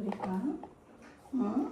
Hungry ka? Hmm?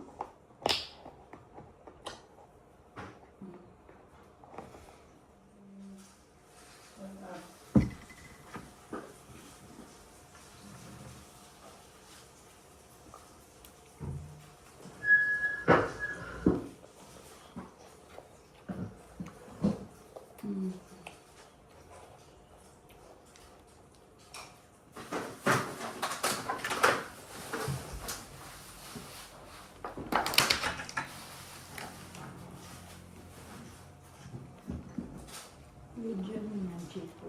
Video na dito.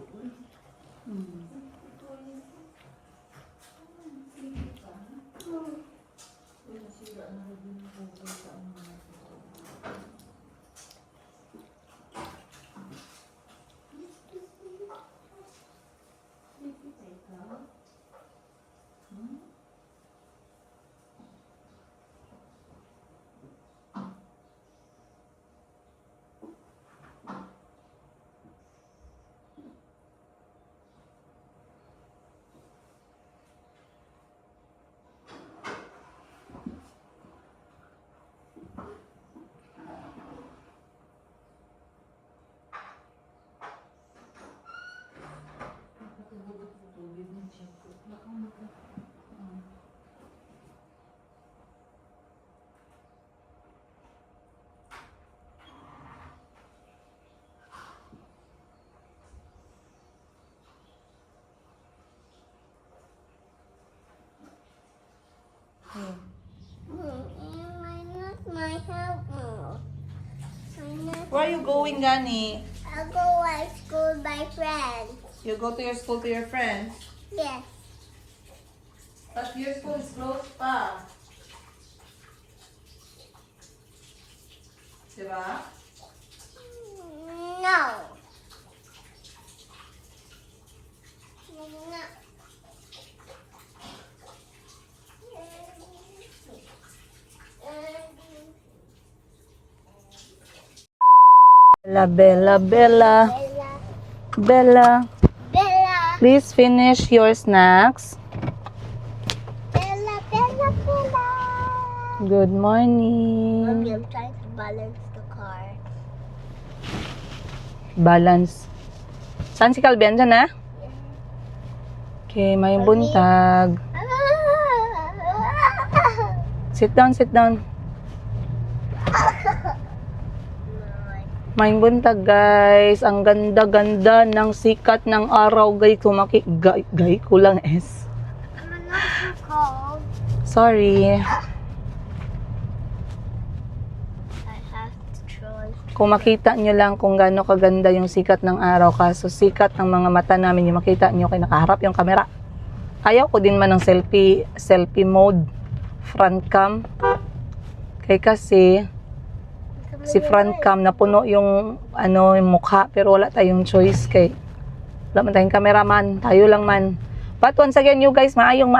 My help more. Where are you going, Gani? I'll go to school with my friends. You go to your school to your friends? Yes. But your school is closed pa. Diba? No. No. Bella, Bella, Bella. Bella. Bella, Bella. please finish your snacks. Bella. Bella. Bella. Good Mommy, morning. I'm trying to balance the car. Balance. Saan si Calvin? Diyan na? Okay, may buntag. Sit down, sit down. May buntag, guys. Ang ganda-ganda ng sikat ng araw, guys. Gay ko lang, S. I'm not too cold. Sorry. I have to try. Kung makita nyo lang kung gaano kaganda yung sikat ng araw, kaso sikat ng mga mata namin, yung makita nyo kay nakaharap yung camera. Ayaw ko din man ng selfie mode, front cam. Kaya kasi, si front cam napuno yung yung mukha, pero wala tayong choice kay wala man tayong cameraman, tayo lang man. But once again, you guys, maayong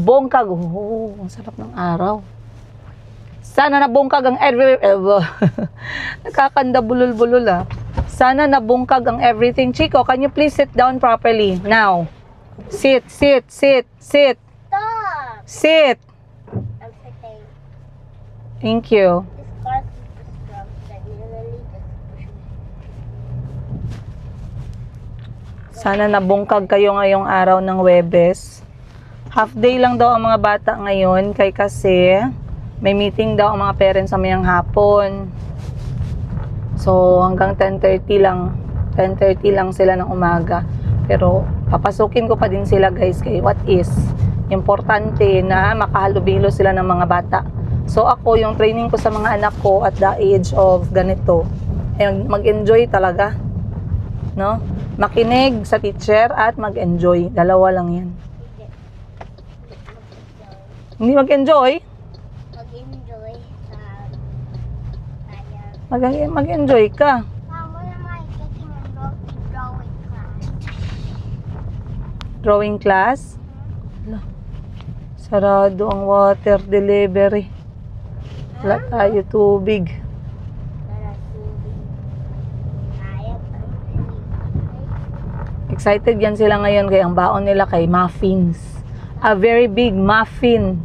bongkag. Oh, ang sarap ng araw. Sana nabungkag ang nakakanda bulol-bulol ah. Sana nabungkag ang everything. Chico, can you please sit down properly? Now. Sit. Stop. Sit. I'm sitting. Thank you. This car is super strong. That literally just push me. Sana nabungkag kayo ngayong araw ng Huwebes. Half day lang daw ang mga bata ngayon kasi may meeting daw ang mga parents sa mayang hapon. So hanggang 10:30 lang. 10:30 lang sila ng umaga. Pero papasukin ko pa din sila, guys, kay what is importante na makahalubilo sila ng mga bata. So ako, yung training ko sa mga anak ko at the age of ganito, mag-enjoy talaga, no? Makinig sa teacher at mag-enjoy. Dalawa lang yan. Hindi mag-enjoy? Mag-enjoy sa kaya. Mag-enjoy ka. Mom, when am I getting enrolled to drawing class? Drawing class? Ala, sarado ang water delivery. Wala tayo tubig. Para tubig. Kaya pa. Excited yan sila ngayon kaya ang baon nila kay muffins. A very big muffin.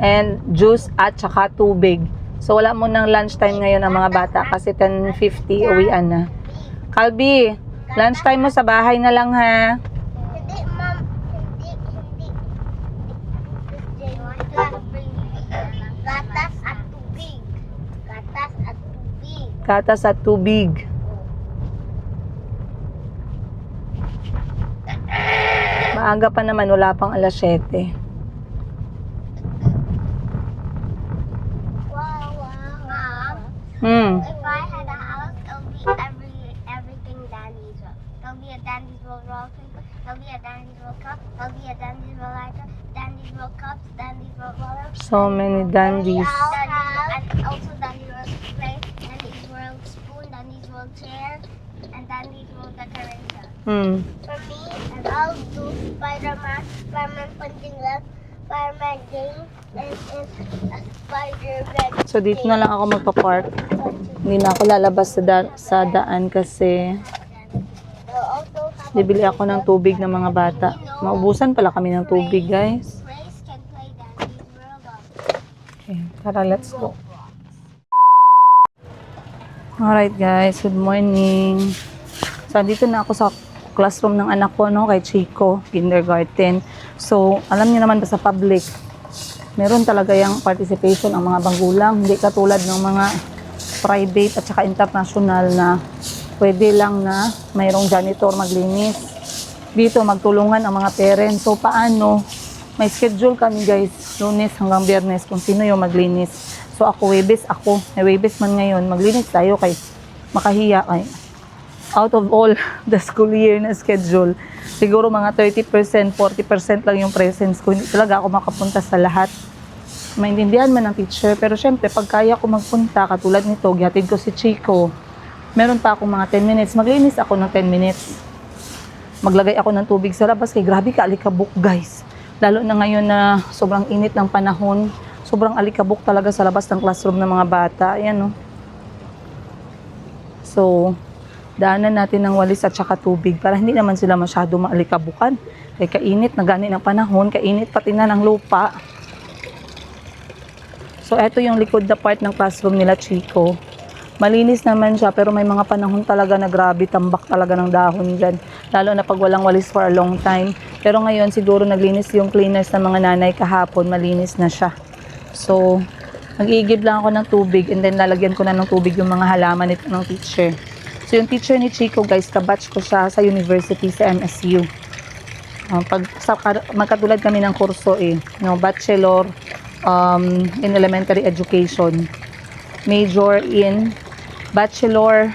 and juice at saka tubig. So wala mo ng lunchtime ngayon ng mga bata kasi 10:50 uwian na. Calby, lunchtime mo sa bahay na lang ha. Hindi, ma'am. Hindi. Gatas at tubig. Gatas at tubig. Gatas at tubig. Maaga pa naman, wala pang alas 7. Wow. Mom, if I had a house, it'll be everything Danny's will. There'll be a Danny's will roll paper. There'll be a Danny's will cup. There'll be a Danny's will lighter. Danny's will cups. Danny's will water. So many dandies. And also Danny's will plate. Danny's will spoon. Danny's will chair. And Danny's will decoration. For me, and I'll do Spider-Man, Spider-Man punching left, Spider-Man game, and Spider-Man. So dito na lang ako magpa-park. Hindi na ako lalabas sa daan kasi bibili ako ng tubig ng mga bata. Maubusan pala kami ng tubig, guys. Grace can play Danny's Roblox. Okay, tara, let's go. Alright, guys. Good morning. So, dito na ako sa classroom ng anak ko, no, kay Chico, kindergarten. So, alam niyo naman ba sa public, meron talaga yung participation ang mga magulang. Hindi katulad ng mga private at saka international na pwede lang na mayroong janitor maglinis. Dito, magtulungan ang mga parents. So, paano? May schedule kami, guys, Lunes hanggang Biyernes kung sino yung maglinis. So, ako, Webes, ako. May Webes man ngayon. Maglinis tayo kay makahiya kay out of all the school year na schedule, siguro mga 30%, 40% lang yung presence ko. Hindi talaga ako makapunta sa lahat. Maintindihan man ng teacher, pero syempre, pag kaya ko magpunta, katulad nito, gihatid ko si Chico, meron pa akong mga 10 minutes, maglinis ako ng 10 minutes. Maglagay ako ng tubig sa labas, kaya grabe ka, alikabok, guys. Lalo na ngayon na sobrang init ng panahon, sobrang alikabok talaga sa labas ng classroom ng mga bata. Ayan, no? So, daanan natin ng walis at saka tubig para hindi naman sila masyado maalikabukan. Kaya kainit na gani ng panahon, kainit pati na ng lupa. So, eto yung likod na part ng classroom nila, Chico. Malinis naman siya, pero may mga panahon talaga na grabe, tambak talaga ng dahon dyan. Lalo na pag walang walis for a long time. Pero ngayon, siguro naglinis yung cleaners ng mga nanay kahapon, malinis na siya. So, mag-iigib lang ako ng tubig and then lalagyan ko na ng tubig yung mga halaman nito ng teacher. So, yung teacher ni Chico, guys, kabatch ko siya sa university, sa MSU. Magkatulad kami ng kurso no, Bachelor in Elementary Education. Major in Bachelor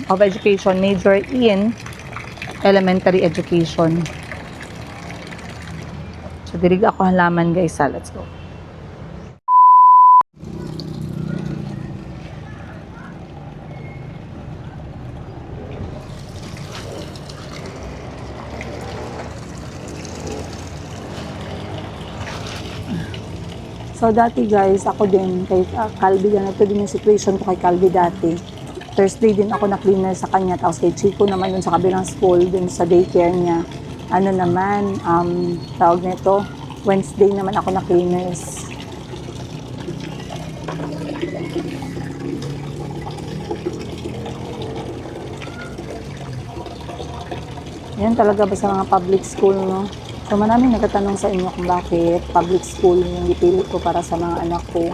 of Education. Major in Elementary Education. So, dirig ako halaman, guys. Let's go. So, dati guys, ako din, kay Calby, ganito din yung situation ko kay Calby dati. Thursday din ako na-cleaner sa kanya, tapos kay Chico naman dun sa kabilang school, dun sa daycare niya. Ano naman, tawag nito, Wednesday naman ako na-cleaners. Yan talaga ba sa mga public school, no? So, maraming nagtatanong sa inyo kung bakit public school yung ipili ko para sa mga anak ko.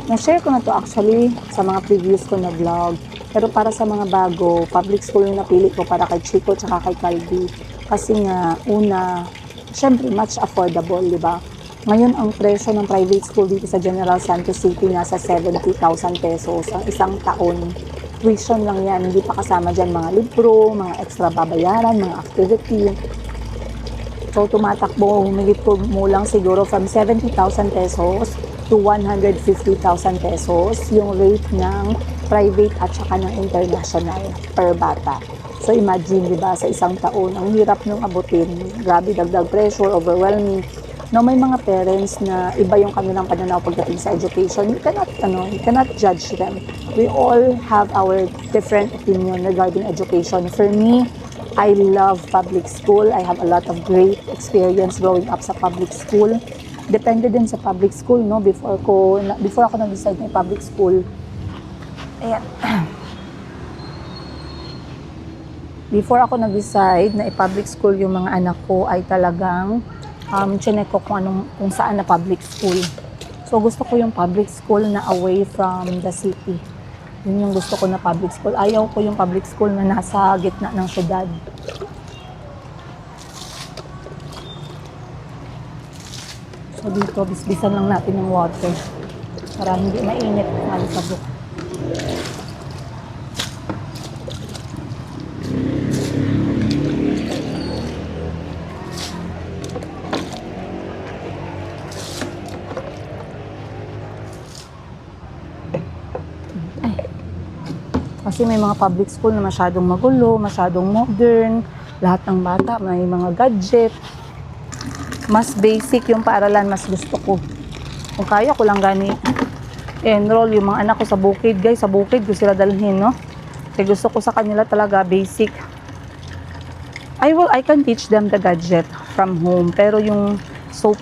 Na-share ko na to actually sa mga previous ko na vlog. Pero para sa mga bago, public school yung napili ko para kay Chico at kay Calby. Kasi nga, una, syempre, much affordable, di ba? Ngayon, ang presyo ng private school dito sa General Santos City nasa 70,000 pesos ang isang taon. Tuition lang yan, hindi pa kasama dyan mga libro, mga extra babayaran, mga activity. So, tumatakbo, humigit ko mo lang siguro from 70,000 pesos to 150,000 pesos yung rate ng private at saka ng international per bata. So, imagine, di ba, sa isang taon, ang hirap nung abutin. Grabe, dagdag pressure, overwhelming. No, may mga parents na iba yung kanilang pananaw pagdating sa education. You cannot judge them. We all have our different opinion regarding education. For me, I love public school. I have a lot of great experience growing up sa public school. depende din sa public school, no? Before ako nag-decide na public school. Ayan. Before ako nag-decide na i-public school yung mga anak ko, ay talagang chinek ko kung saan na public school. So gusto ko yung public school na away from the city. Yun yung gusto ko na public school. Ayaw ko yung public school na nasa gitna ng syudad. So dito, bisbisan lang natin yung water para hindi mainit lalo sa buhok. Kasi may mga public school na masyadong magulo, masyadong modern, lahat ng bata may mga gadget. Mas basic yung paaralan, mas gusto ko. Kung kaya ko lang gani enroll yung mga anak ko sa bukid. Guys, sa bukid ko sila dalhin, no? Kasi gusto ko sa kanila talaga basic. I can teach them the gadget from home, pero yung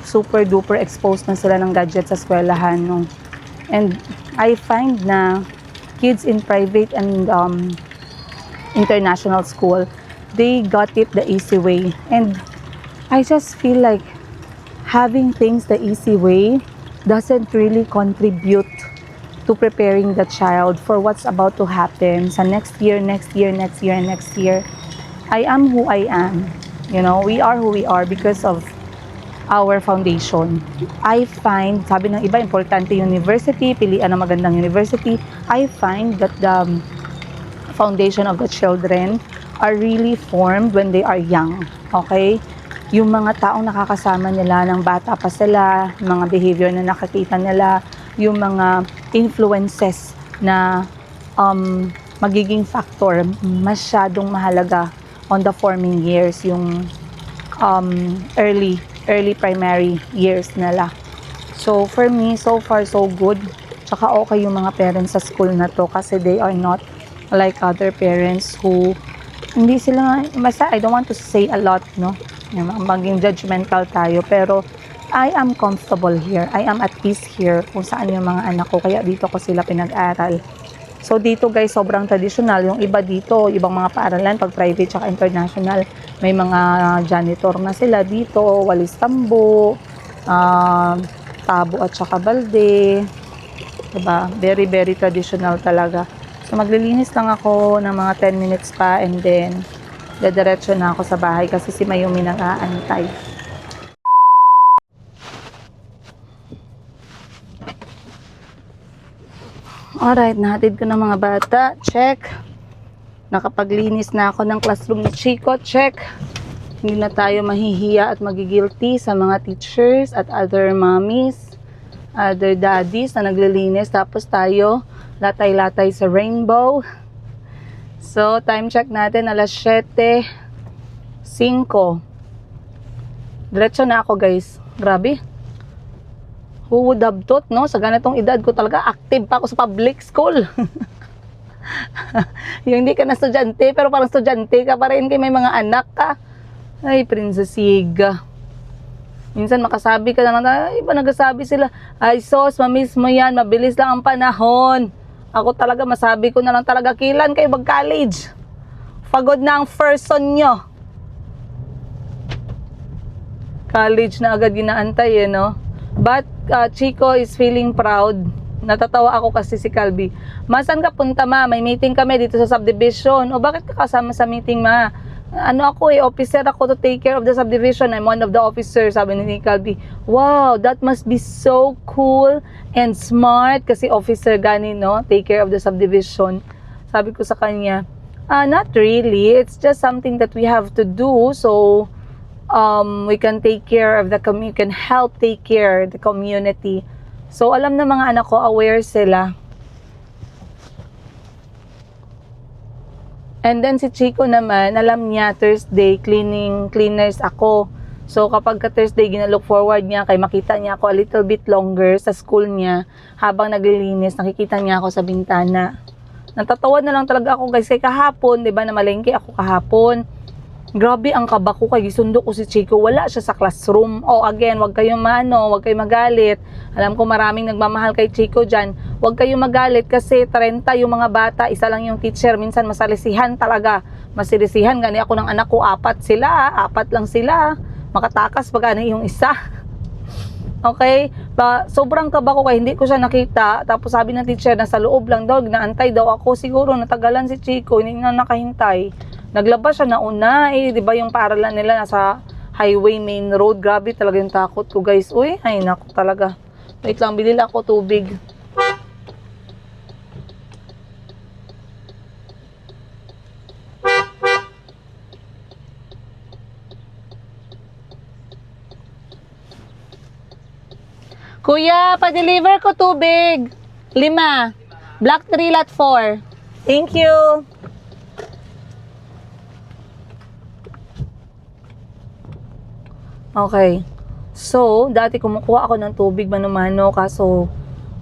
super duper exposed na sila ng gadget sa eskwelahan, no? And I find na kids in private and international school, they got it the easy way. And I just feel like having things the easy way doesn't really contribute to preparing the child for what's about to happen sa next year. I am who I am. You know, we are who we are because of our foundation. I find, sabi ng iba, importante university, pilian ng magandang university. I find that the foundation of the children are really formed when they are young. Okay? Yung mga taong nakakasama nila ng bata pa sila, mga behavior na nakakita nila, yung mga influences na magiging factor, masyadong mahalaga on the forming years, yung early primary years nila. So for me, so far so good. Tsaka okay yung mga parents sa school na to kasi they are not like other parents who hindi sila, I don't want to say a lot, no? Maging judgmental tayo, pero I am comfortable here. I am at peace here kung saan yung mga anak ko, kaya dito ko sila pinag-aral. So dito guys, sobrang traditional. Yung iba dito, ibang mga paaralan, pag private tsaka international, may mga janitor na sila dito, walis tambo, tabo at saka balde. Diba? Very, very traditional talaga. So maglilinis lang ako ng mga 10 minutes pa and then dadiretso na ako sa bahay kasi si Mayumi nag-aantay. Alright, nahatid ko ng mga bata. Check. Nakapaglinis na ako ng classroom ni Chico. Check. Hindi na tayo mahihiya at magigilty sa mga teachers at other mommies, other daddies na naglilinis. Tapos tayo, latay-latay sa rainbow. So, time check natin, alas 7:05. Diretso na ako, guys. Grabe. Who would have thought, no? Sa ganitong edad ko talaga, active pa ako sa public school. Yung hindi ka na estudyante, pero parang estudyante ka pa rin kay may mga anak ka. Ay, prinsesiga. Minsan makasabi ka na lang, iba nagsasabi sila, ay sos, mamiss mo yan, mabilis lang ang panahon. Ako talaga, masabi ko na lang talaga, kailan kayo mag-college? Pagod na ang person nyo. College na agad ginaantay, no? But Chico is feeling proud. Natatawa ako kasi si Calby. Ma, saan ka punta, ma? May meeting kami dito sa subdivision. O bakit ka kasama sa meeting, ma? Ano ako officer ako to take care of the subdivision. I'm one of the officers, sabi ni Calby. Wow, that must be so cool and smart kasi officer gani, no? Take care of the subdivision. Sabi ko sa kanya, not really. It's just something that we have to do. So, we can take care of the community, can help take care of the community. So, alam na mga anak ko, aware sila. And then si Chico naman, alam niya, Thursday, cleaners ako. So, kapag ka Thursday, ginalook forward niya, kay makita niya ako a little bit longer sa school niya, habang naglilinis, nakikita niya ako sa bintana. Natatawa na lang talaga ako, guys, kay kahapon, di ba, namalengke ako kahapon. Grabe ang kaba ko kay gisundo ko si Chico. Wala siya sa classroom. Oh, again, wag kayong wag kayong magalit. Alam ko maraming nagmamahal kay Chico dyan. Wag kayong magalit kasi 30 yung mga bata, isa lang yung teacher. Minsan masalisihan talaga. Masilisihan. Gani ako ng anak ko, 4 sila. 4 lang sila. Makatakas pag ano yung isa. Okay? Sobrang kaba ko kaya hindi ko siya nakita. Tapos sabi ng teacher na sa loob lang daw, ginaantay daw ako. Siguro natagalan si Chico, hindi na nakahintay. Naglabas siya na una di ba yung paaralan nila nasa highway main road. Grabe talaga yung takot ko guys. Uy, ay naku talaga. Wait lang, bilil ako tubig. Kuya, pa-deliver ko tubig. 5. Block 3, lot 4. Thank you. Okay. So, dati kumukuha ako ng tubig mano-mano kaso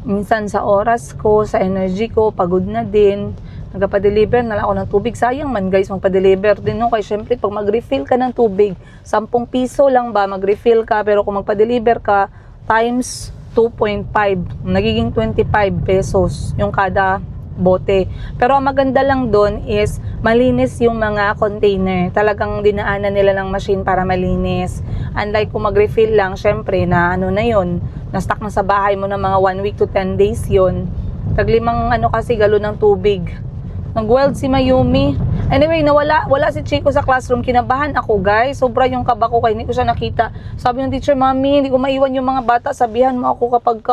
minsan sa oras ko, sa energy ko, pagod na din. Nagpa-deliver na lang ako ng tubig. Sayang man guys, magpa-deliver din no. Kaya syempre, pag mag-refill ka ng tubig, 10 piso lang ba, mag-refill ka. Pero kung magpa-deliver ka, times 2.5, nagiging 25 pesos yung kada bote. Pero ang maganda lang doon is malinis yung mga container. Talagang dinaanan nila ng machine para malinis. Unlike kung mag-refill lang, syempre na ano na yun, na-stock na sa bahay mo ng mga 1 week to 10 days yun. Taglimang kasi galon ng tubig. Nag-weld si Mayumi. Anyway, wala si Chico sa classroom. Kinabahan ako, guys. Sobra yung kaba ko kaya hindi ko siya nakita. Sabi ng teacher, Mami, hindi ko maiwan yung mga bata. Sabihan mo ako kapag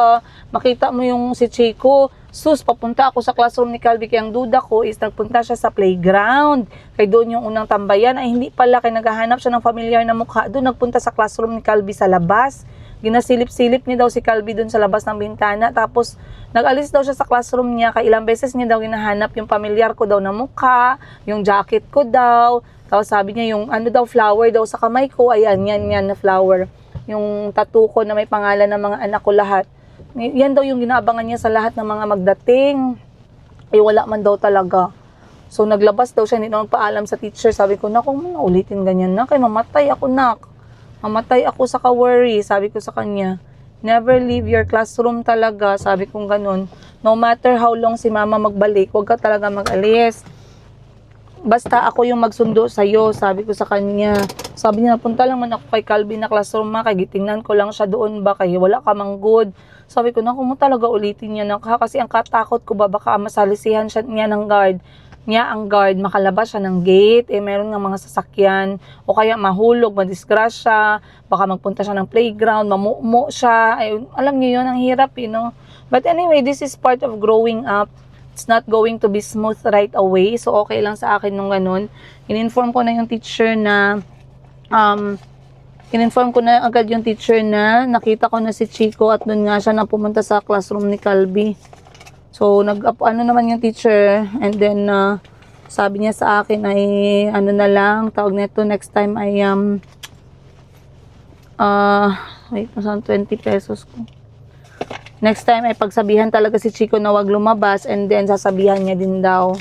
makita mo yung si Chico. Sus, papunta ako sa classroom ni Calvi. Kaya ang duda ko is nagpunta siya sa playground. Kaya doon yung unang tambayan. Ay, hindi pala. Kaya naghahanap siya ng familiar na mukha. Doon nagpunta sa classroom ni Calvi sa labas. Ginasilip-silip niya daw si Calvi doon sa labas ng bintana. Tapos, nag-alis daw siya sa classroom niya. Kaya ilang beses niya daw ginahanap yung pamilyar ko daw na mukha, yung jacket ko daw. Tapos sabi niya yung flower daw sa kamay ko. Ayan, yan na flower. Yung tattoo ko na may pangalan ng mga anak ko lahat. Yan daw yung ginaabangan niya sa lahat ng mga magdating. Ay wala man daw talaga. So naglabas daw siya, hindi daw nagpaalam sa teacher. Sabi ko, naku, ulitin ganyan na. Kaya mamatay ako, nak. Mamatay ako sa ka-worry. Sabi ko sa kanya, never leave your classroom talaga. Sabi kong ganun. No matter how long si mama magbalik, huwag ka talaga mag-alis. Basta ako yung magsundo sa'yo. Sabi ko sa kanya. Sabi niya, napunta lang man ako kay Calvin na classroom ma. Kaya gitingnan ko lang siya doon ba. Kaya wala ka mang good. Sabi ko, naku mo talaga ulitin niya na. Kasi ang katakot ko ba, baka masalisihan siya niya ng guard. Ang guard, makalabas siya ng gate, meron ng mga sasakyan, o kaya mahulog, madisgrasya, baka magpunta siya ng playground, mamumo siya, alam niyo yun, ang hirap, But anyway, this is part of growing up. It's not going to be smooth right away, so okay lang sa akin nung ganun. In-inform ko na yung teacher na, agad yung teacher na nakita ko na si Chico at doon nga siya na pumunta sa classroom ni Calvi. So, naman yung teacher, and then, sabi niya sa akin ay, na lang, tawag nito, next time ay, wait, nasaan 20 pesos ko. Next time ay pagsabihan talaga si Chico na wag lumabas, and then, sasabihan niya din daw.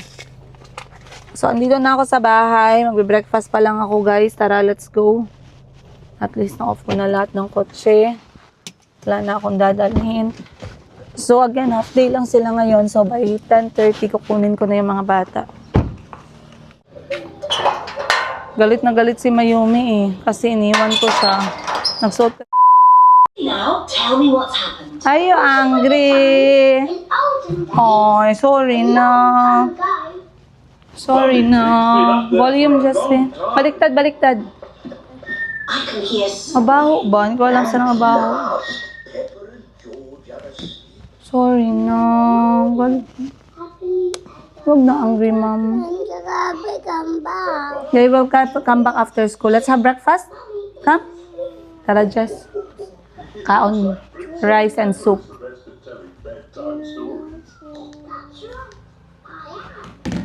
So, andito na ako sa bahay, magbe-breakfast pa lang ako, guys. Tara, let's go. At least, na-off ko na lahat ng kotse. Wala na akong dadalhin. So again, half day lang sila ngayon. So by 10:30 kukunin ko na yung mga bata. Galit na galit si Mayumi kasi iniwan ko siya. Nagsuot ka. Now, tell me what's happened. Are you angry? Oh, sorry na. Sorry na. Volume just baliktad. I can hear Mabaho ba? Hindi ko alam saan ang mabaho. Sorry na. Huwag na angry, ma'am. They will come back after school. Let's have breakfast. Come. Tara, Jess. Kaon. Rice and soup.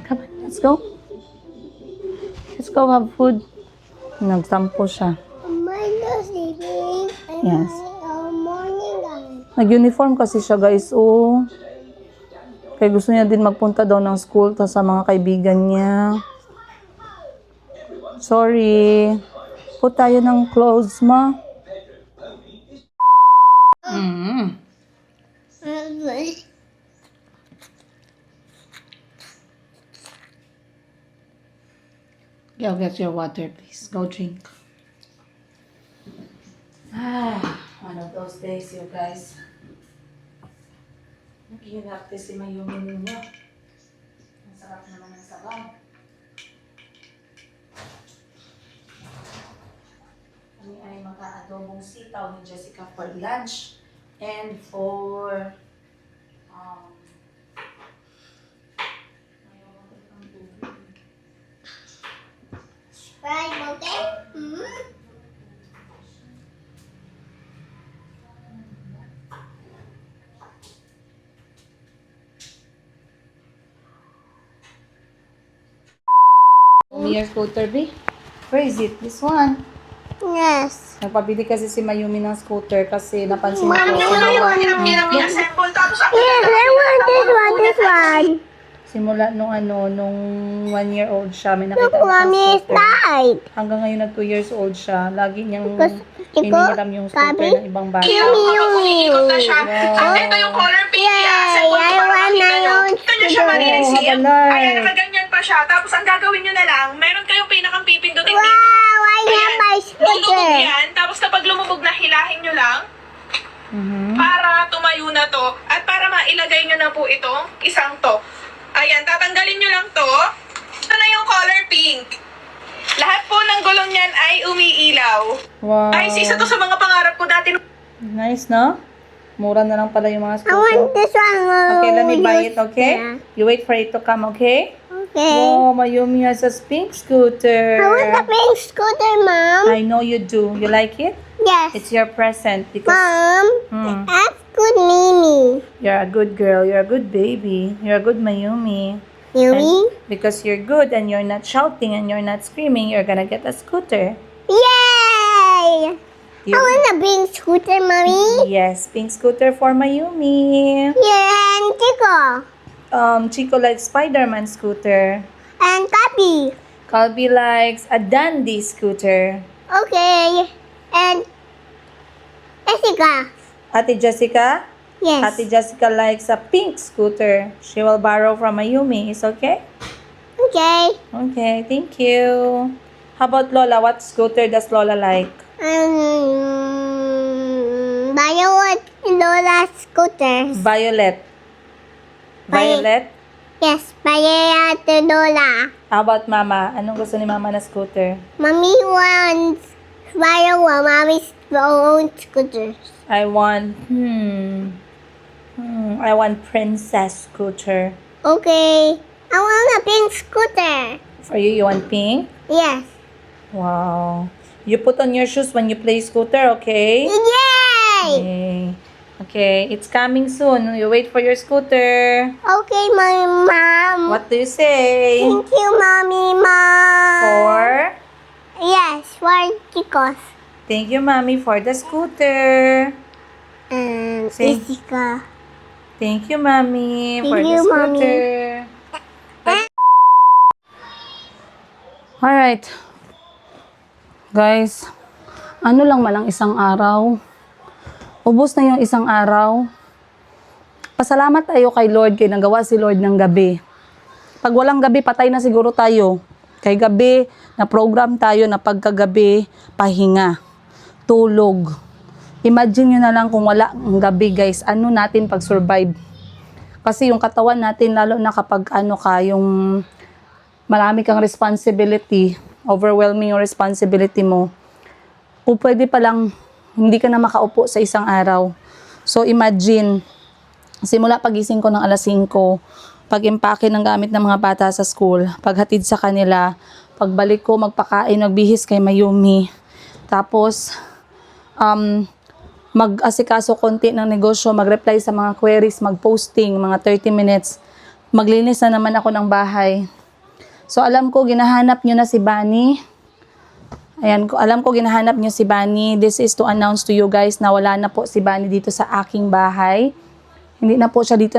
Come on, let's go. Let's go have food. Nagsampo siya. Yes. Nag-uniform kasi siya, guys. Oh. Kaya gusto niya din magpunta daw ng school sa mga kaibigan niya. Sorry. Put tayo ng clothes mo. Go get your water, please. Go drink. One of those days, you guys. Nag-iinapte si Mayumi ninyo. Ang sarap naman ng sabaw. Kami ay mag-aadobong sitaw ni Jessica for lunch and for Right, okay? Your scooter, B? Where is it? This one. Yes. Nagpabili kasi si Mayumi ng scooter kasi napansin ko. Yes, I want this one. Simula nung nung 1 year old siya, may Look, nakita ko siyang mommy is scooter. right. Hanggang ngayon nag 2 years old siya, lagi niyang Because- hinihiram yung scooter Sabi? ng ibang bata. Ikot na siya. Wow. At ito yung color pink niya. Yay! Sample I ko para want makita my nyo. own Ito nyo siya scooter. marireceive. Habalay. Ayan, nakaganyan pa siya. Tapos ang gagawin nyo na lang, meron kayong pinakang pipindutin dito. Wow, I have Ayan, my lumubog scooter. yan. Tapos kapag lumubog na, hilahin nyo lang Mhm. para tumayo na to. At para mailagay nyo na po itong isang to. Ayan, tatanggalin nyo lang to. Ito na yung color pink. Lahat po ng gulong niyan ay umiilaw. Wow. Ay, isa to sa mga pangarap ko dati. Nice, no? Mura na lang pala yung mga I want scooter. this one. Okay, let me buy it, okay? Yeah. You wait for it to come, okay? Okay. Oh, Mayumi has a pink scooter. I want the pink scooter, Mom. I know you do. You like it? Yes. It's your present because Mom, that's good, Mimi. you're a good girl. You're a good baby. You're a good Mayumi. Yumi? Because you're good and you're not shouting and you're not screaming, you're gonna get a scooter. Yay! You- I want a pink scooter, Mommy. Yes, pink scooter for Mayumi. Yeah, and Chico. Chico likes Spider-Man scooter. And Kapi. Calby likes a dandy scooter. Okay. And Jessica. Ate Jessica? Yes. Ate Jessica likes a pink scooter. She will borrow from Mayumi. Is okay? Okay. Okay, thank you. How about Lola? What scooter does Lola like? Violet Lola scooter. Violet. Violet? Yes, Violet Lola. How about Mama? Anong gusto ni Mama na scooter? Mommy wants Violet. Mommy's own scooters. I want, I want princess scooter. Okay. I want a pink scooter. For you, you want pink? Yes. Wow. You put on your shoes when you play scooter, okay? Yay! Okay. Okay, it's coming soon. You wait for your scooter. Okay, my mom. What do you say? Thank you, mommy, mom. For? Yes, for Chicos. Thank you, Mommy, for the scooter. And Say- Jessica. Thank you, Mommy, Thank for the you, Mommy. scooter. Alright. Guys, ano lang malang isang araw. Ubus na yung isang araw. Pasalamat tayo kay Lord, kay nagawa si Lord ng gabi. Pag walang gabi, patay na siguro tayo. Kay gabi, na program tayo na pagkagabi, pahinga, tulog. Imagine nyo na lang kung wala ang gabi, guys, ano natin pag-survive. Kasi yung katawan natin, lalo na kapag yung marami kang responsibility, overwhelming yung responsibility mo, o pwede palang hindi ka na makaupo sa isang araw. So imagine, simula pagising ko ng alas 5, pag-impake ng gamit ng mga bata sa school, paghatid sa kanila, pagbalik ko, magpakain, magbihis kay Mayumi. Tapos, mag-asikaso konti ng negosyo, mag-reply sa mga queries, mag-posting, mga 30 minutes. Maglinis na naman ako ng bahay. So, alam ko, ginahanap nyo na si Bunny. Ayan, alam ko ginahanap nyo si Bunny. This is to announce to you guys na wala na po si Bunny dito sa aking bahay. Hindi na po siya dito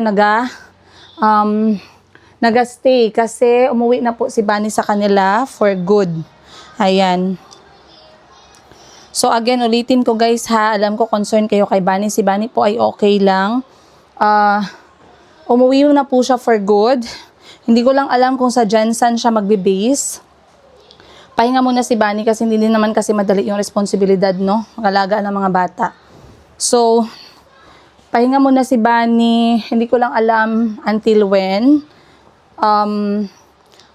nag-stay kasi umuwi na po si Bunny sa kanila for good. Ayan. So again, ulitin ko guys ha, alam ko concern kayo kay Bunny. Si Bunny po ay okay lang. Umuwi na po siya for good. Hindi ko lang alam kung sa Jensen siya magbe-base. Pahinga muna si Bunny kasi hindi din naman kasi madali yung responsibilidad, no? Mag-alaga ng mga bata. So, pahinga muna si Bunny. Hindi ko lang alam until when.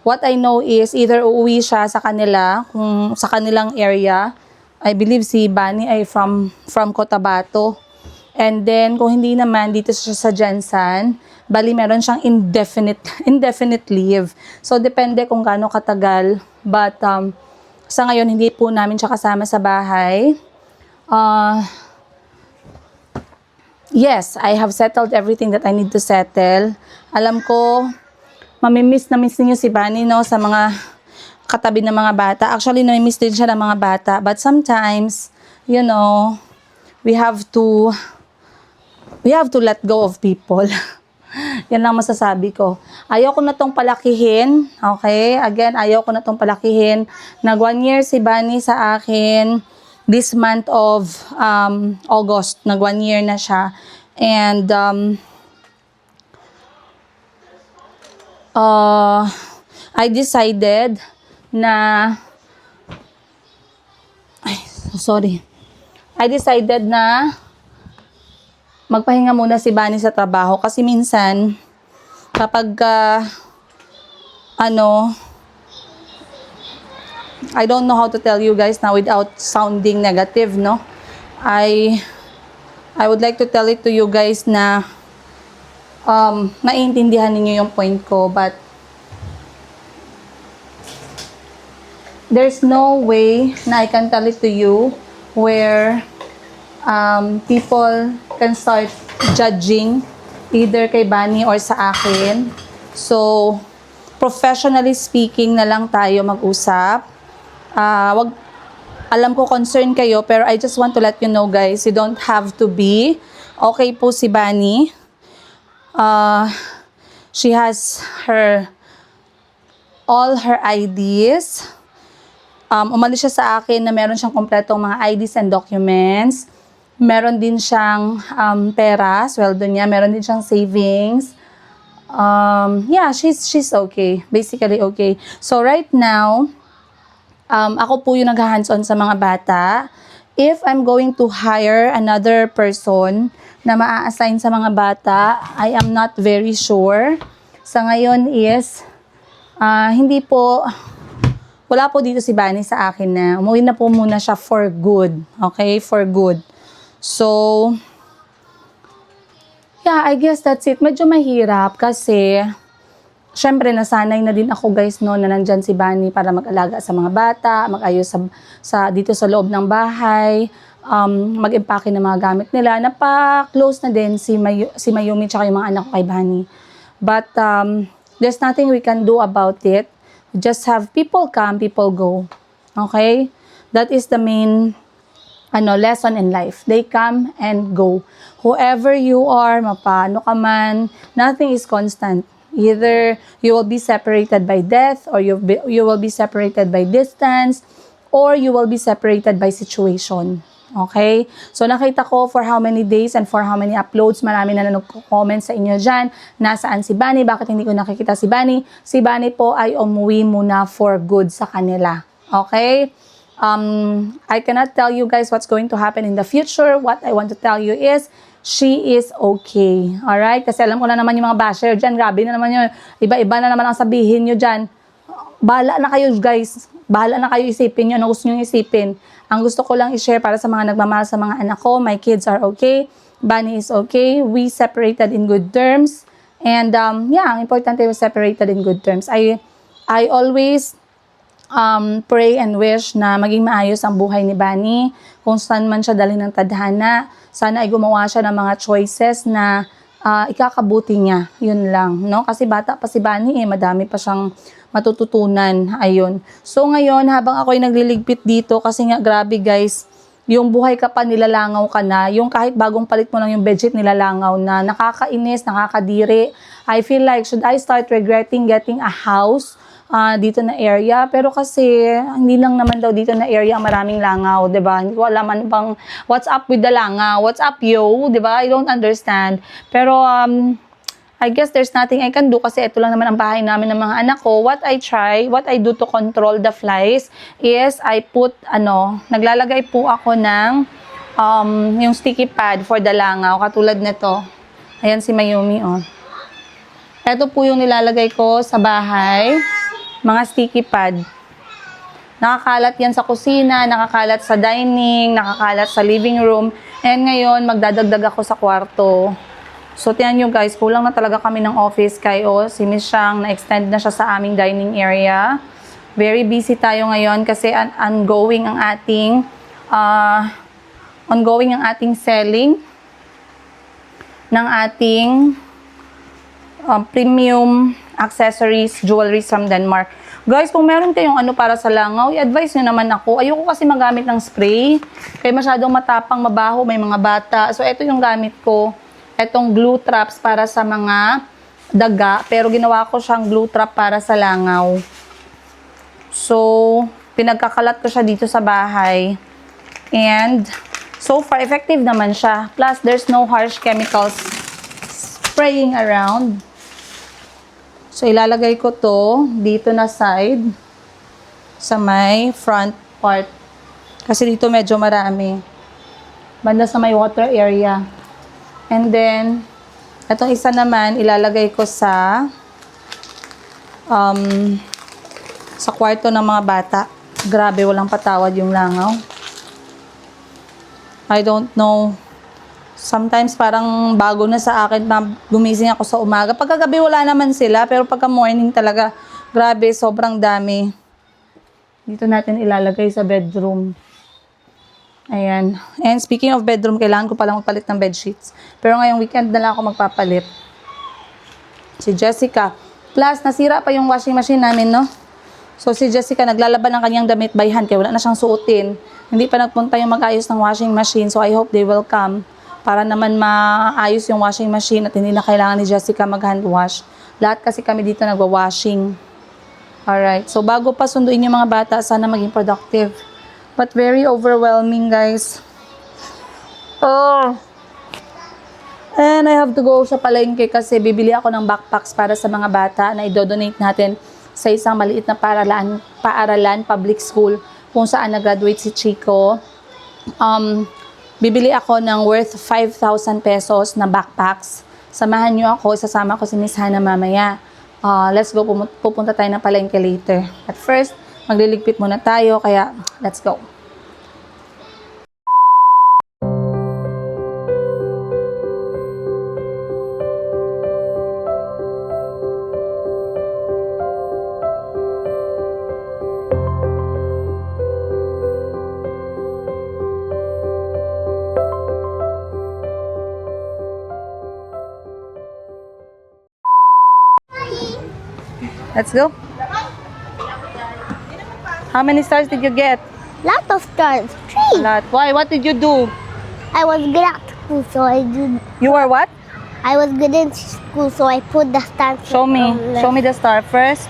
What I know is either uuwi siya sa kanila, kung sa kanilang area. I believe si Bunny ay from Cotabato. And then, kung hindi naman, dito siya sa Jensen, bali meron siyang indefinite leave. So, depende kung gaano katagal. But, sa ngayon, hindi po namin siya kasama sa bahay. Yes, I have settled everything that I need to settle. Alam ko, mamimiss na miss niyo si Bunny, no, sa mga katabi ng mga bata. Actually, namimiss din siya ng mga bata. But sometimes, you know, we have to let go of people. Yan lang masasabi ko. Ayaw ko na tong palakihin. Okay? Again, ayaw ko na tong palakihin. Nag 1 year si Bunny sa akin. This month of August. Nag 1 year na siya. And, I decided na I decided na magpahinga muna si Bunny sa trabaho kasi minsan kapag I don't know how to tell you guys now without sounding negative, no? I would like to tell it to you guys na naiintindihan niyo yung point ko, but there's no way na I can tell it to you where people can start judging either kay Bunny or sa akin. So, professionally speaking na lang tayo mag-usap. Alam ko concern kayo, pero I just want to let you know guys, you don't have to be. Okay po si Bunny. She has all her IDs. Umalis siya sa akin na meron siyang kompletong mga IDs and documents. Meron din siyang pera, sweldo niya. Meron din siyang savings. Yeah, she's okay. Basically okay. So right now, ako po yung nag-hands-on sa mga bata. If I'm going to hire another person na maa-assign sa mga bata, I am not very sure. Sa ngayon is, wala po dito si Bunny sa akin na umuwi na po muna siya for good. Okay? For good. So, yeah, I guess that's it. Medyo mahirap kasi, syempre, nasanay na din ako guys, no, na nandyan si Bunny para mag-alaga sa mga bata, mag-ayos dito sa loob ng bahay, mag-impake ng mga gamit nila. Napa-close na din si Mayumi tsaka yung mga anak ko kay Bunny. But, there's nothing we can do about it. Just have people come, people go. Okay? That is the main lesson in life. They come and go. Whoever you are, mapano ka man, nothing is constant. Either you will be separated by death, or you will be separated by distance, or you will be separated by situation. Okay? So, nakita ko for how many days and for how many uploads, marami na nag-comment sa inyo dyan, nasaan si Bunny, bakit hindi ko nakikita si Bunny? Si Bunny po ay umuwi muna for good sa kanila. Okay? I cannot tell you guys what's going to happen in the future. What I want to tell you is, she is okay. Alright? Kasi alam ko na naman yung mga basher dyan, grabe na naman yun. Iba-iba na naman ang sabihin nyo dyan. Bahala na kayo guys. Bahala na kayo isipin yun. Ano gusto nyo isipin? Ang gusto ko lang i-share para sa mga nagmamahal sa mga anak ko, my kids are okay. Bunny is okay. We separated in good terms. And yeah, ang importante was separated in good terms. I always pray and wish na maging maayos ang buhay ni Bunny. Kung saan man siya dalhin ng tadhana, sana ay gumawa siya ng mga choices na ikakabuti niya. Yun lang, no? Kasi bata pa si Bunny madami pa siyang matututunan. Ayun. So ngayon, habang ako'y nagliligpit dito, kasi nga grabe guys, yung buhay ka pa nilalangaw ka na, yung kahit bagong palit mo lang yung bedsheet nilalangaw na, nakakainis, nakakadiri. I feel like, should I start regretting getting a house dito na area. Pero kasi, hindi lang naman daw dito na area ang maraming langaw, di ba? Hindi ko alam ano bang, what's up with the langaw? What's up, yo? Di ba? I don't understand. Pero, I guess there's nothing I can do kasi ito lang naman ang bahay namin ng mga anak ko. What I do to control the flies is I put, naglalagay po ako ng, yung sticky pad for the langaw. Katulad nito. Ayan si Mayumi, oh. Ito po yung nilalagay ko sa bahay. Mga sticky pad. Nakakalat yan sa kusina, nakakalat sa dining, nakakalat sa living room. And ngayon, magdadagdag ako sa kwarto. So, tiyan nyo guys, kulang na talaga kami ng office kay si Miss Shang, na-extend na siya sa aming dining area. Very busy tayo ngayon kasi ongoing ang ating selling ng ating premium accessories, jewelries from Denmark. Guys, kung meron kayong para sa langaw, i-advise nyo naman ako. Ayoko kasi magamit ng spray. Kaya masyadong matapang, mabaho, may mga bata. So, ito yung gamit ko. Itong glue traps para sa mga daga. Pero ginawa ko siyang glue trap para sa langaw. So, pinagkakalat ko siya dito sa bahay. And, so far, effective naman siya. Plus, there's no harsh chemicals spraying around. So, ilalagay ko to dito na side sa may front part. Kasi dito medyo marami. Banda sa may water area. And then, itong isa naman, ilalagay ko sa kwarto ng mga bata. Grabe, walang patawad yung langaw. I don't know. Sometimes parang bago na sa akin na gumising ako sa umaga. Pagkagabi wala naman sila, pero pagka morning talaga, grabe, sobrang dami. Dito natin ilalagay sa bedroom. Ayan. And speaking of bedroom, kailangan ko palang magpalit ng bedsheets. Pero ngayong weekend na lang ako magpapalit. Si Jessica. Plus, nasira pa yung washing machine namin, no? So, si Jessica naglalaban ng kanyang damit by hand, kaya wala na siyang suotin. Hindi pa nagpunta yung mag-ayos ng washing machine, so I hope they will come para naman maayos yung washing machine at hindi na kailangan ni Jessica mag-hand wash. Lahat kasi kami dito nagwa-washing. Alright, so bago pa sunduin yung mga bata, sana maging productive. But very overwhelming, guys. Oh! And I have to go sa palengke kasi bibili ako ng backpacks para sa mga bata na i-donate natin sa isang maliit na paaralan, public school, kung saan nag-graduate si Chico. Bibili ako ng worth 5,000 pesos na backpacks. Samahan nyo ako, isasama ko si Miss Hannah mamaya. Let's go, pupunta tayo ng palengke later. At first, magliligpit muna tayo, kaya let's go. Let's go. How many stars did you get? Lot of stars. A 3. lot. Why? What did you do? I was good at school, so I did. You were what? I was good in school, so I put the stars. Show me. Show me the star first.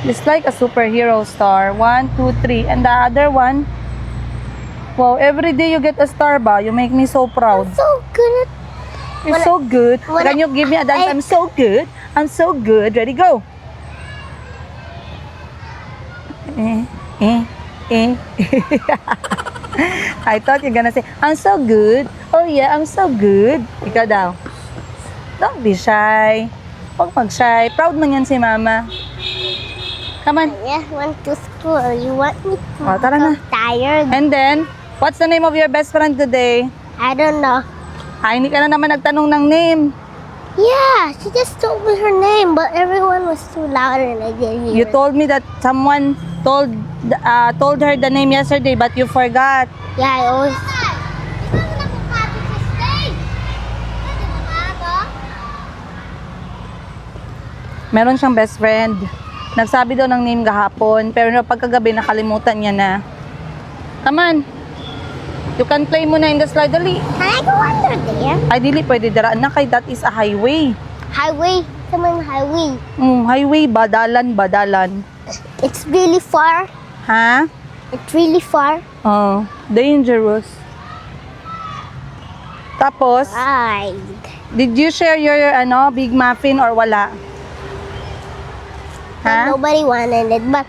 It's like a superhero star. 1, 2, 3. And the other one? Wow, every day you get a star ba? You make me so proud. So good at. You're When so good. when Can you give me a dance? I'm so good. I'm so good. Ready, go. I thought you're gonna say, I'm so good. Oh yeah, I'm so good. Ikaw daw. Don't be shy. Huwag mag-shy. Proud man yan si mama. Come on. Yeah, went to school. You want me to? Oh, tara na. I'm tired. And then, what's the name of your best friend today? I don't know. Ay, hindi ka na naman nagtanong ng name. Yeah, she just told me her name, but everyone was too loud and I didn't hear You it. told me that someone told her the name yesterday, but you forgot. Yeah, I always. Meron siyang best friend. Nagsabi daw ng name kahapon, pero pagkagabi nakalimutan niya na. Come on. You can play muna in the slide. Dali. Can I go under there? Ay, dili pwede daraan na kay that is a highway. Highway. Come on, highway. Highway, badalan. It's really far. Ha? It's really far. Oh, dangerous. Tapos, Right. did you share your big muffin or wala? Ha? Nobody wanted it, but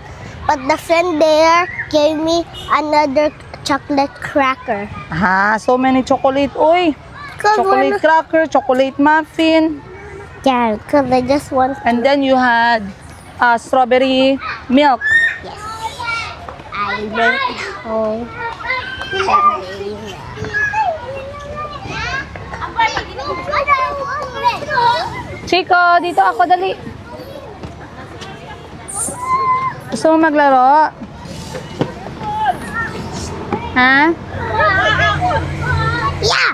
the friend there gave me another chocolate cracker. Ha, so many chocolate. Uy, chocolate cracker, chocolate muffin. Yeah, because I just want. And then you had strawberry milk. Yes. I went home. Chico, dito ako, dali. Gusto mo maglaro? Ha? Yeah.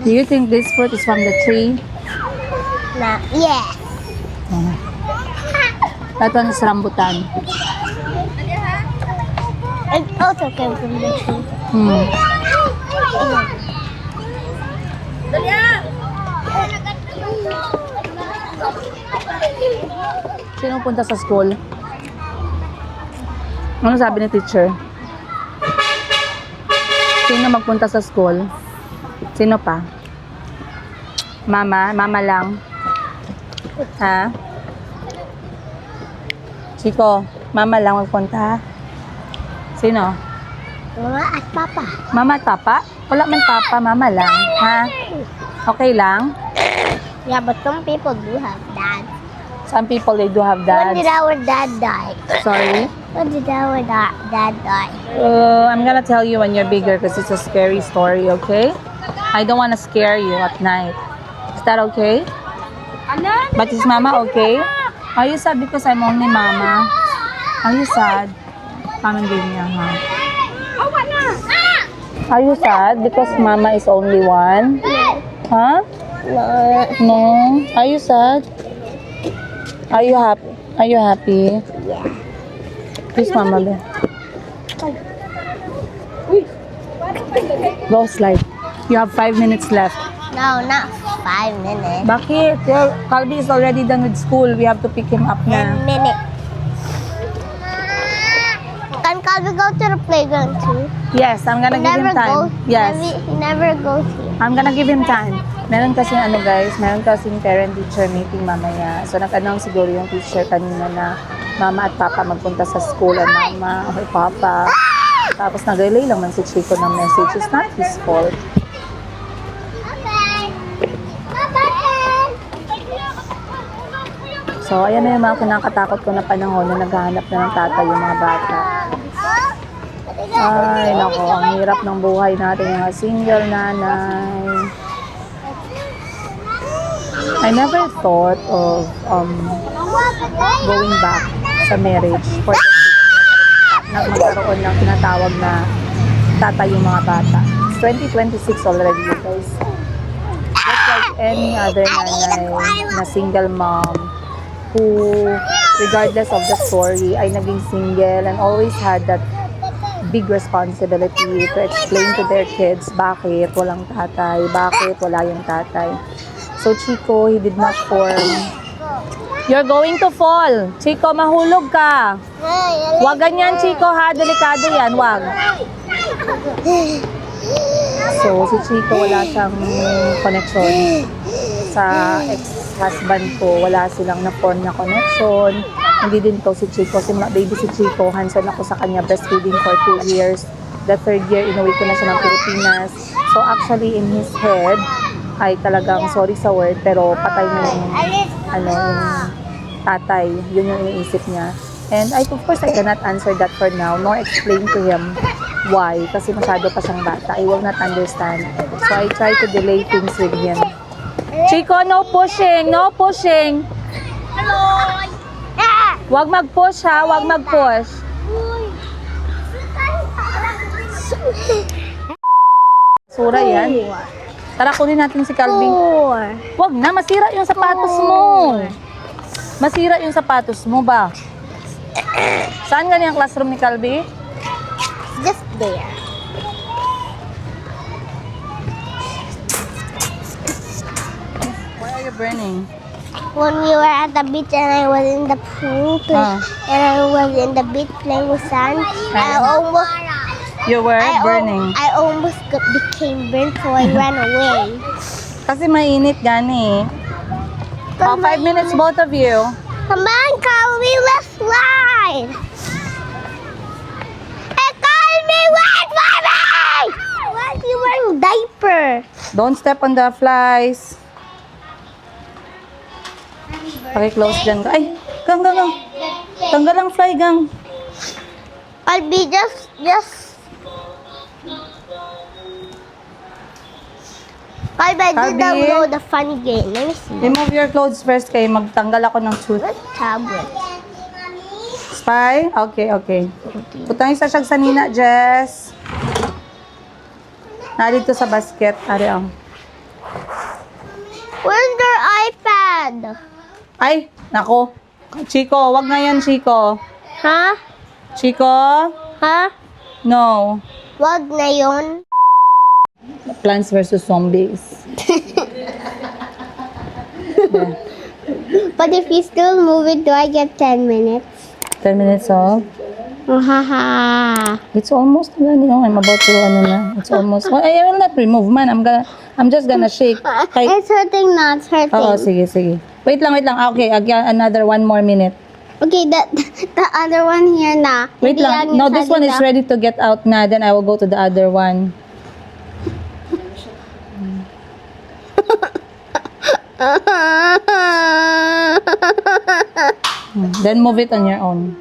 Do you think this fruit is from the tree? Yeah. That one is rambutan. It also came from the tree. Hmm. Sino punta sa school? Ano sabi ni teacher? Sino magpunta sa school? Sino pa? Mama? Mama lang? Ha? Chico, mama lang magpunta? Sino? Mama at Papa. Mama at papa? Wala man papa, mama lang. Ha? Okay lang? Yeah, but some people do have dads. Some people, they do have When did dads. our dad die? Sorry? When did our dad die? I'm gonna tell you when you're bigger because it's a scary story, okay? I don't want to scare you at night. Is that okay? But is mama okay? Are you sad because I'm only mama? Are you sad? Come and give me a hug. Are you sad because mama is only one? Huh? No. No. Are you sad? Are you happy? Are you happy? Yeah. Kiss mama be. Go slide. You have 5 minutes left. No, not 5 minutes. Bakit? Calvi is already done with school. We have to pick him up 10 na. minutes. Can Calvin go to the playground too? Yes, I'm gonna He give him never time. goes. Yes. He never goes here. I'm gonna give him time. Meron kasi guys, meron kasing parent-teacher meeting mamaya. So nag-announce siguro yung teacher kanina na mama at papa magpunta sa school and mama or papa. Tapos nag-relay lang man si Chico ng message. It's not his fault. So ayan na yung mga kinakatakot ko na panahon na naghahanap na ng tatay yung mga bata. Ay, nako, ang hirap ng buhay natin mga single nanay. I never thought of going back sa marriage for the sake na magkaroon ng tinatawag na tatay yung mga bata. It's 2026 already, you guys. Just like any other nanay na single mom who, regardless of the story, ay naging single and always had that big responsibility to explain to their kids bakit walang tatay, bakit wala yung tatay. So Chico, he did not form. You're going to fall. Chico, mahulog ka. Wag ganyan, Chico, ha? Delikado yan, wag. So, si Chico, wala siyang connection sa ex-husband ko. Wala silang na-form na connection. Hindi din to si Chico. Simula baby si Chico, hands-on ako sa kanya, breastfeeding for 2 years. The 3rd year, inuwi ko na siya ng Pilipinas. So, actually, in his head, ay talagang, sorry sa word, pero patay na yung, yung tatay. Yun yung iniisip niya. And of course, I cannot answer that for now, nor explain to him why. Kasi masyado pa siyang bata. I will not understand. So, I try to delay things with him. Chico, no pushing! No pushing! Wag mag-push, ha? Wag mag-push. Sura yan. Tara, kunin natin si Calvin. Wag na, masira yung sapatos mo. Masira yung sapatos mo ba? Saan ganyan ang classroom ni Calvin? Just there. Why are you burning? when we were at the beach and I was in the pool and I was in the beach playing with sand. You were burning. I almost became burnt, so I ran away. Kasi mainit gani. Oh, 5 minutes both of you. Come on, Calvin, let's slide. Hey, Calvin, wait for me! Why are you wearing diaper? Don't step on the flies. Paki-close dyan. Ay, gang. Tanggal ang fly, gang. I'll be just. I did Calvin. download the funny game. Let me see. Remove your clothes first kay magtanggal ako ng tooth. What tablet? Spy? Okay. Putang isa siya sa nina, Jess. Narito sa basket. Ari ang. Where's your iPad? Ay, nako. Chico, wag na yan, Chico. Huh? Chico? Huh? No. Wag na yun. Plants versus Zombies. Yeah. But if you still move it, do I get 10 minutes? 10 minutes off. Haha. It's almost done, I'm about to, it's almost. Well, I will not remove, man. I'm just gonna shake. Kay, It's hurting now. It's hurting. oo, sige. Wait lang. Okay, another 1 more minute. Okay, the other one here na. Wait Hindi lang. yan No, yung this one is salita. ready to get out na. Then I will go to the other one. Then move it on your own.